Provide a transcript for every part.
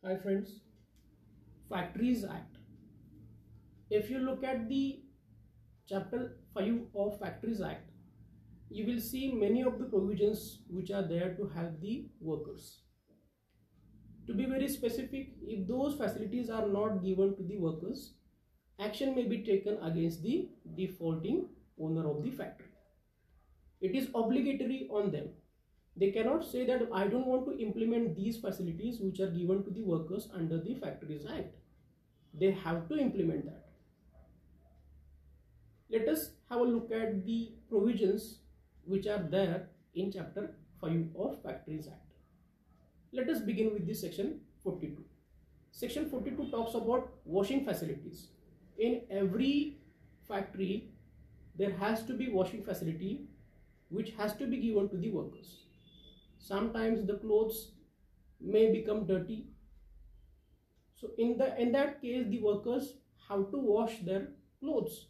Hi friends, Factories Act. If you look at the chapter 5 of Factories Act, you will see many of the provisions which are there to help the workers. To be very specific, if those facilities are not given to the workers, action may be taken against the defaulting owner of the factory. It is obligatory on them. They cannot say that I don't want to implement these facilities which are given to the workers under the Factories Act. They have to implement that. Let us have a look at the provisions which are there in chapter 5 of Factories Act. Let us begin with the section 42. Section 42 talks about washing facilities. In every factory, there has to be washing facility which has to be given to the workers. Sometimes the clothes may become dirty. So in that case, the workers have to wash their clothes.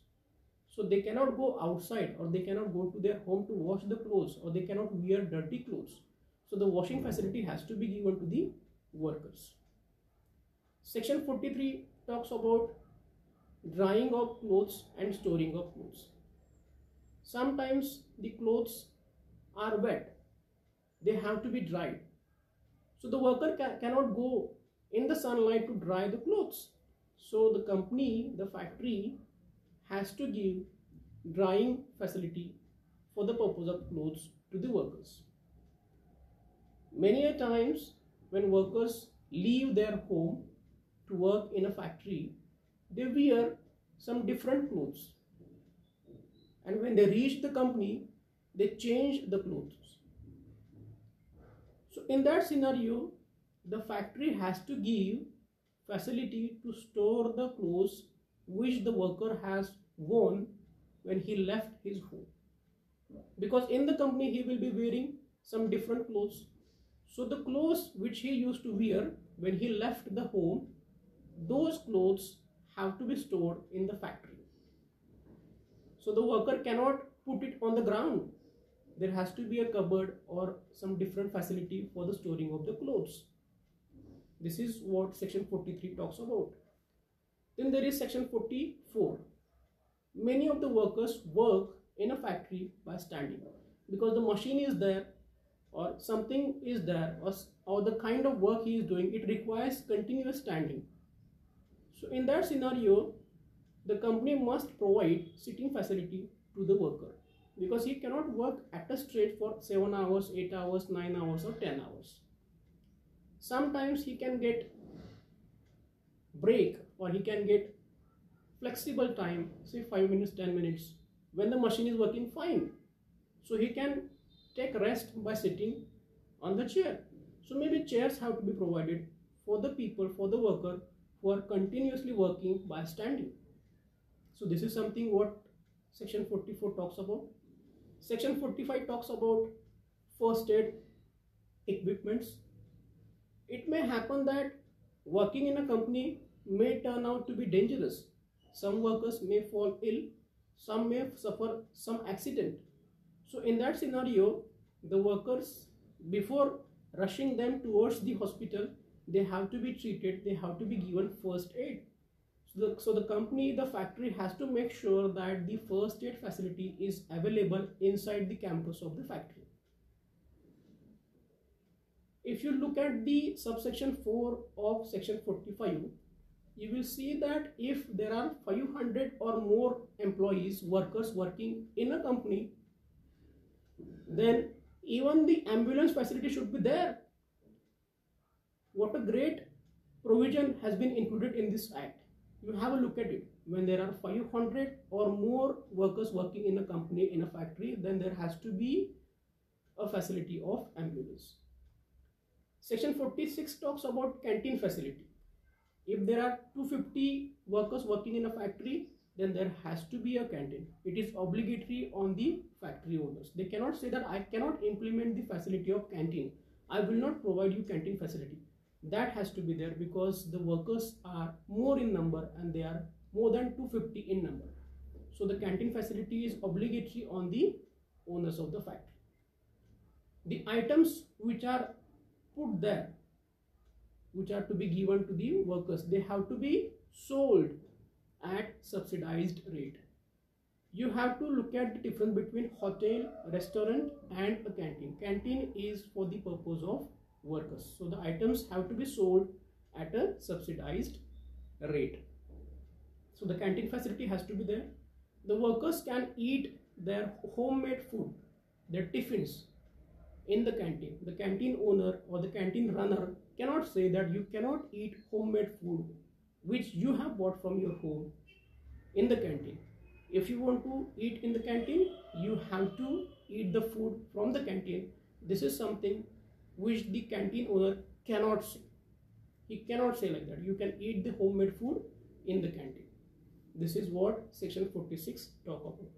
So they cannot go outside, or they cannot go to their home to wash the clothes, or they cannot wear dirty clothes. So the washing facility has to be given to the workers. Section 43 talks about drying of clothes and storing of clothes. Sometimes the clothes are wet. They have to be dried. So the worker cannot go in the sunlight to dry the clothes. So the company, the factory, has to give drying facility for the purpose of clothes to the workers. Many a times when workers leave their home to work in a factory, they wear some different clothes, and when they reach the company, they change the clothes. So in that scenario, the factory has to give facility to store the clothes which the worker has worn when he left his home, because in the company he will be wearing some different clothes. So the clothes which he used to wear when he left the home, those clothes have to be stored in the factory. So the worker cannot put it on the ground. There has to be a cupboard or some different facility for the storing of the clothes. This is what section 43 talks about. Then there is section 44. Many of the workers work in a factory by standing, because the machine is there, or something is there, or the kind of work he is doing, it requires continuous standing. So in that scenario, the company must provide sitting facility to the worker, because he cannot work at a straight for 7 hours, 8 hours, 9 hours or 10 hours. Sometimes he can get break, or he can get flexible time, say 5 minutes, 10 minutes, when the machine is working fine. So he can take rest by sitting on the chair. So maybe chairs have to be provided for the people, for the worker who are continuously working by standing. So this is something what section 44 talks about. Section 45 talks about first aid equipments. It may happen that working in a company may turn out to be dangerous. Some workers may fall ill, some may suffer some accident. So in that scenario, the workers, before rushing them towards the hospital, they have to be treated, they have to be given first aid. So the company, the factory has to make sure that the first aid facility is available inside the campus of the factory. If you look at the subsection 4 of section 45, you will see that if there are 500 or more employees, workers working in a company, then even the ambulance facility should be there. What a great provision has been included in this act. You have a look at it. When there are 500 or more workers working in a company, in a factory, then there has to be a facility of ambulance. Section 46 talks about canteen facility. If there are 250 workers working in a factory, then there has to be a canteen. It is obligatory on the factory owners. They cannot say that I cannot implement the facility of canteen, I will not provide you canteen facility. That has to be there, because the workers are more in number and they are more than 250 in number. So the canteen facility is obligatory on the owners of the factory. The items which are put there, which are to be given to the workers, they have to be sold at subsidized rate. You have to look at the difference between hotel, restaurant and a canteen. Canteen is for the purpose of workers. So the items have to be sold at a subsidized rate. So the canteen facility has to be there. The workers can eat their homemade food, their tiffins in the canteen. The canteen owner or the canteen runner cannot say that you cannot eat homemade food which you have bought from your home in the canteen. If you want to eat in the canteen, you have to eat the food from the canteen. This is something which the canteen owner cannot say. He cannot say like that. You can eat the homemade food in the canteen. This is what section 46 talk about.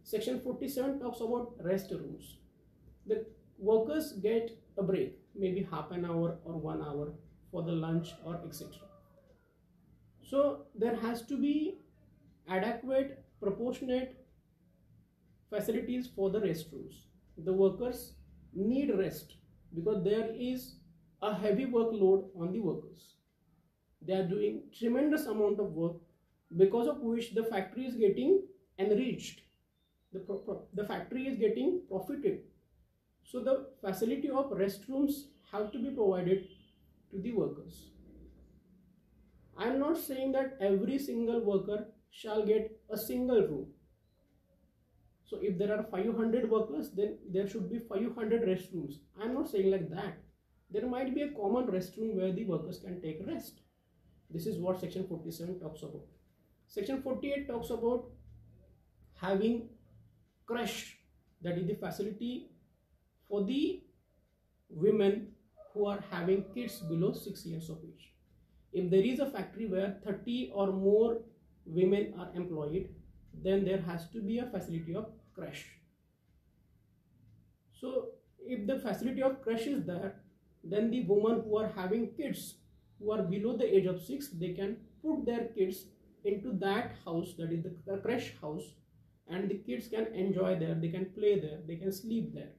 Section 47 talks about restrooms. The workers get a break, maybe half an hour or 1 hour for the lunch or etc. So there has to be adequate, proportionate facilities for the restrooms. The workers need rest because there is a heavy workload on the workers. They are doing tremendous amount of work, because of which the factory is getting enriched. The factory is getting profited. So the facility of restrooms have to be provided to the workers. I am not saying that every single worker shall get a single room. So if there are 500 workers, then there should be 500 restrooms. I am not saying like that. There might be a common restroom where the workers can take rest. This is what section 47 talks about. Section 48 talks about having creche, that is the facility for the women who are having kids below 6 years of age. If there is a factory where 30 or more women are employed, then there has to be a facility of creche. So if the facility of creche is there, then the women who are having kids who are below the age of 6, they can put their kids into that house, that is the creche house, and the kids can enjoy there, they can play there, they can sleep there.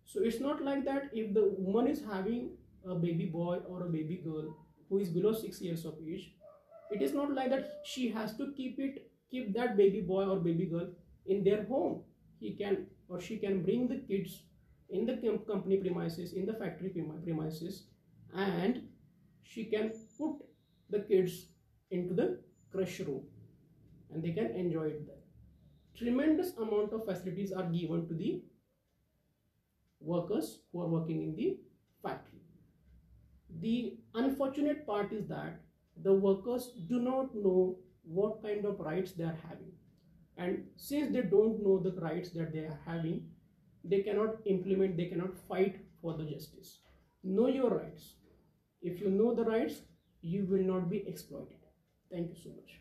So it's not like that if the woman is having a baby boy or a baby girl who is below 6 years of age, it is not like that she has to keep that baby boy or baby girl in their home. He can or she can bring the kids in the company premises, in the factory premises, and she can put the kids into the creche room and they can enjoy it there. Tremendous amount of facilities are given to the workers who are working in the factory. The unfortunate part is that the workers do not know what kind of rights they are having, and since they don't know the rights that they are having, they cannot implement, they cannot fight for the justice. Know your rights. If you know the rights, you will not be exploited. Thank you so much.